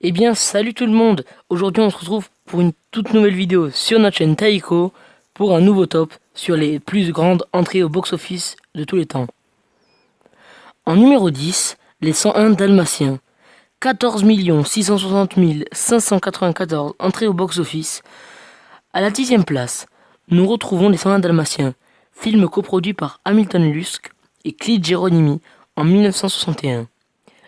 Eh bien, salut tout le monde. Aujourd'hui, on se retrouve pour une toute nouvelle vidéo sur notre chaîne Taiko pour un nouveau top sur les plus grandes entrées au box-office de tous les temps. En numéro 10, les 101 Dalmatiens. 14 660 594 entrées au box-office. À la 10e place, nous retrouvons les 101 Dalmatiens, film coproduit par Hamilton Luske et Clyde Geronimi en 1961.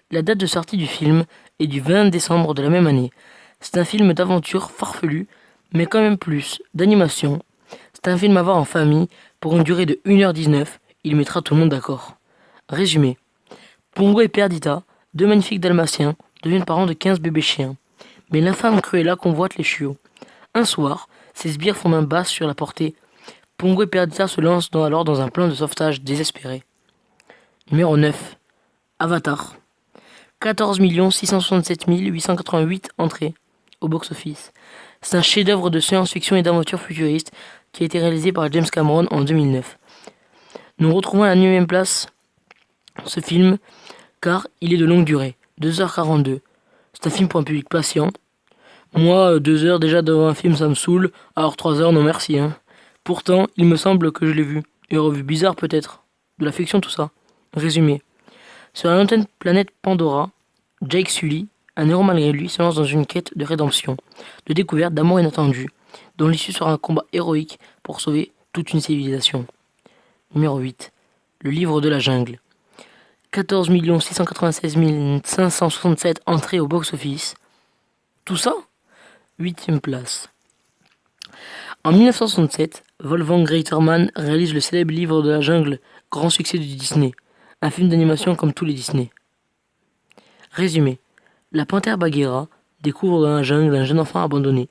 La date de sortie du film est du 20 décembre de la même année. C'est un film d'aventure farfelu, mais quand même plus d'animation. C'est un film à voir en famille pour une durée de 1h19. Il mettra tout le monde d'accord. Résumé. Pongo et Perdita, deux magnifiques dalmatiens, deviennent parents de 15 bébés chiens. Mais l'infâme Cruella convoite les chiots. Un soir, ces sbires font main basse sur la portée. Pongo et Perdita se lancent alors dans un plan de sauvetage désespéré. Numéro 9. Avatar. 14 667 888 entrées au box-office. C'est un chef-d'œuvre de science-fiction et d'aventure futuriste qui a été réalisé par James Cameron en 2009. Nous retrouvons à la 9e place ce film car il est de longue durée, 2h42. C'est un film pour un public patient. Moi, 2 heures déjà devant un film ça me saoule, alors 3 heures non merci. Pourtant, il me semble que je l'ai vu, et revu bizarre peut-être. De la fiction tout ça. Résumé. Sur la lointaine planète Pandora, Jake Sully, un héros malgré lui, se lance dans une quête de rédemption, de découverte, d'amour inattendu, dont l'issue sera un combat héroïque pour sauver toute une civilisation. Numéro 8. Le livre de la jungle. 14 696 567 entrées au box-office. Tout ça 8e place. En 1967, Wolfgang Reitermann réalise le célèbre livre de la jungle, grand succès de Disney. Un film d'animation comme tous les Disney. Résumé. La panthère Bagheera découvre dans la jungle un jeune enfant abandonné.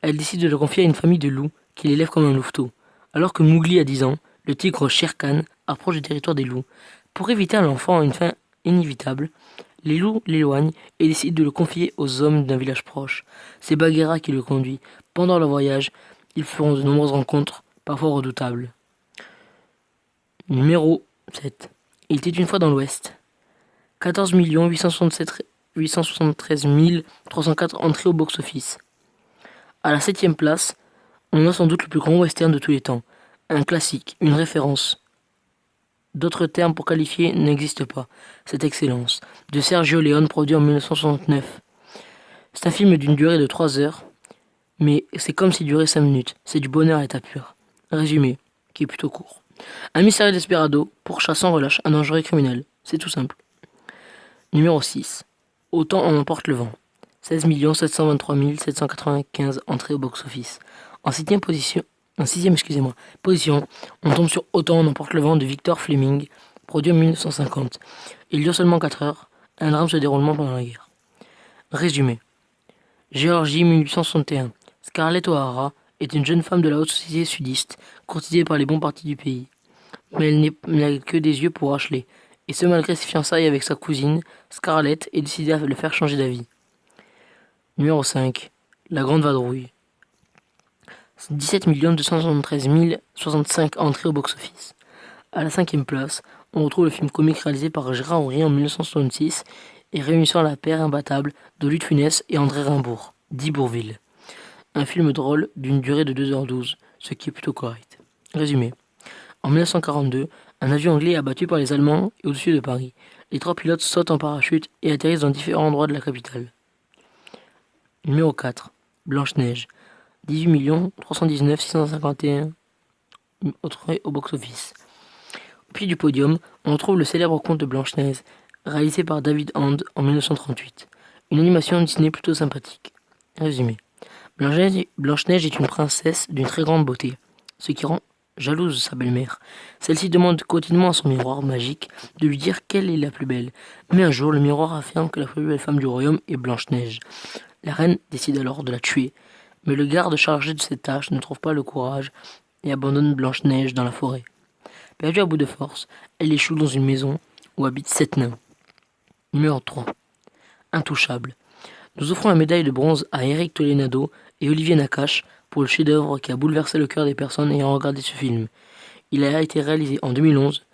Elle décide de le confier à une famille de loups qui l'élève comme un louveteau. Alors que Mowgli a 10 ans, le tigre Shere Khan approche du territoire des loups. Pour éviter à l'enfant une fin inévitable, les loups l'éloignent et décident de le confier aux hommes d'un village proche. C'est Bagheera qui le conduit. Pendant leur voyage, ils feront de nombreuses rencontres, parfois redoutables. Numéro 7. Il était une fois dans l'Ouest. 14 873 304 entrées au box-office. À la 7e place, on a sans doute le plus grand western de tous les temps. Un classique, une référence. D'autres termes pour qualifier n'existent pas. Cette excellence. De Sergio Leone, produit en 1969. C'est un film d'une durée de 3 heures, mais c'est comme s'il durait 5 minutes. C'est du bonheur à état pur. Résumé, qui est plutôt court. Un mystérieux desperado pourchasse sans relâche un dangereux criminel. C'est tout simple. Numéro 6. Autant en emporte le vent. 16 723 795 entrées au box-office. En 6e position, on tombe sur Autant en emporte le vent de Victor Fleming, produit en 1950. Il dure seulement 4 heures. Un drame se déroule pendant la guerre. Résumé. Géorgie 1861. Scarlett O'Hara est une jeune femme de la haute société sudiste, courtisée par les bons partis du pays. Mais elle n'a que des yeux pour Ashley, et ce malgré ses fiançailles avec sa cousine, Scarlett est décidée à le faire changer d'avis. Numéro 5. La Grande Vadrouille. 17 273 065 entrées au box-office. À la 5e place, on retrouve le film comique réalisé par Gérard Henry en 1966 et réunissant la paire imbattable de Louis de Funès et André Rimbaud, dit Bourvil. Un film drôle d'une durée de 2h12, ce qui est plutôt correct. Résumé. En 1942, un avion anglais est abattu par les Allemands et au-dessus de Paris. Les 3 pilotes sautent en parachute et atterrissent dans différents endroits de la capitale. Numéro 4. Blanche-Neige. 18 319 651 entrées au box-office. Au pied du podium, on retrouve le célèbre conte de Blanche-Neige, réalisé par David Hand en 1938. Une animation Disney plutôt sympathique. Résumé. Blanche-Neige est une princesse d'une très grande beauté, ce qui rend jalouse sa belle-mère. Celle-ci demande quotidiennement à son miroir magique de lui dire quelle est la plus belle. Mais un jour, le miroir affirme que la plus belle femme du royaume est Blanche-Neige. La reine décide alors de la tuer. Mais le garde chargé de cette tâche ne trouve pas le courage et abandonne Blanche-Neige dans la forêt. Perdue à bout de force, elle échoue dans une maison où habitent 7 nains. Numéro 3. Intouchable. Nous offrons la médaille de bronze à Eric Toledano et Olivier Nakache pour le chef-d'œuvre qui a bouleversé le cœur des personnes ayant regardé ce film. Il a été réalisé en 2011.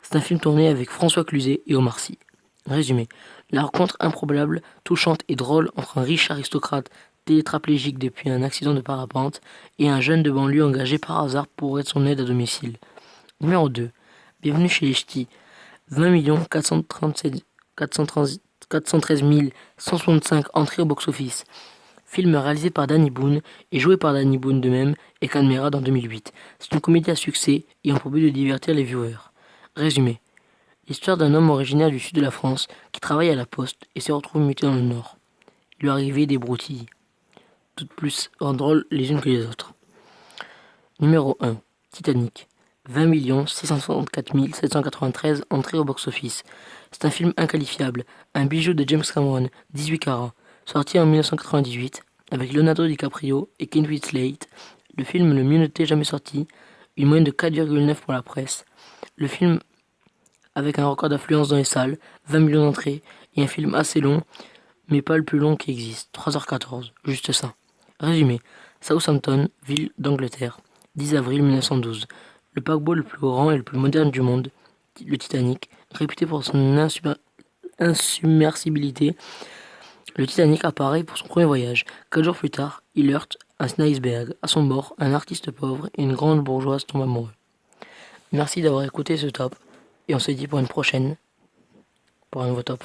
C'est un film tourné avec François Cluzet et Omar Sy. Résumé. La rencontre improbable, touchante et drôle entre un riche aristocrate tétraplégique depuis un accident de parapente et un jeune de banlieue engagé par hasard pour être son aide à domicile. Numéro 2. Bienvenue chez les Ch'tis. 20 413 165 entrées au box-office. Film réalisé par Danny Boone et joué par Danny Boone de même et Canmera dans 2008. C'est une comédie à succès ayant pour but de divertir les viewers. Résumé. L'histoire d'un homme originaire du sud de la France qui travaille à la poste et se retrouve muté dans le nord. Il lui arrivait des broutilles, toutes plus drôles les unes que les autres. Numéro 1. Titanic. 20 664 793 entrées au box-office. C'est un film inqualifiable, un bijou de James Cameron, 18 carats, sorti en 1998, avec Leonardo DiCaprio et Kate Winslet. Le film le mieux noté jamais sorti, une moyenne de 4,9 pour la presse. Le film avec un record d'affluence dans les salles, 20 millions d'entrées, et un film assez long, mais pas le plus long qui existe, 3h14, juste ça. Résumé, Southampton, ville d'Angleterre, 10 avril 1912. Le paquebot le plus grand et le plus moderne du monde, le Titanic, réputé pour son insubmersibilité, le Titanic apparaît pour son premier voyage. 4 jours plus tard, il heurte un iceberg. À son bord, un artiste pauvre et une grande bourgeoise tombent amoureux. Merci d'avoir écouté ce top, et on se dit pour une prochaine, pour un nouveau top.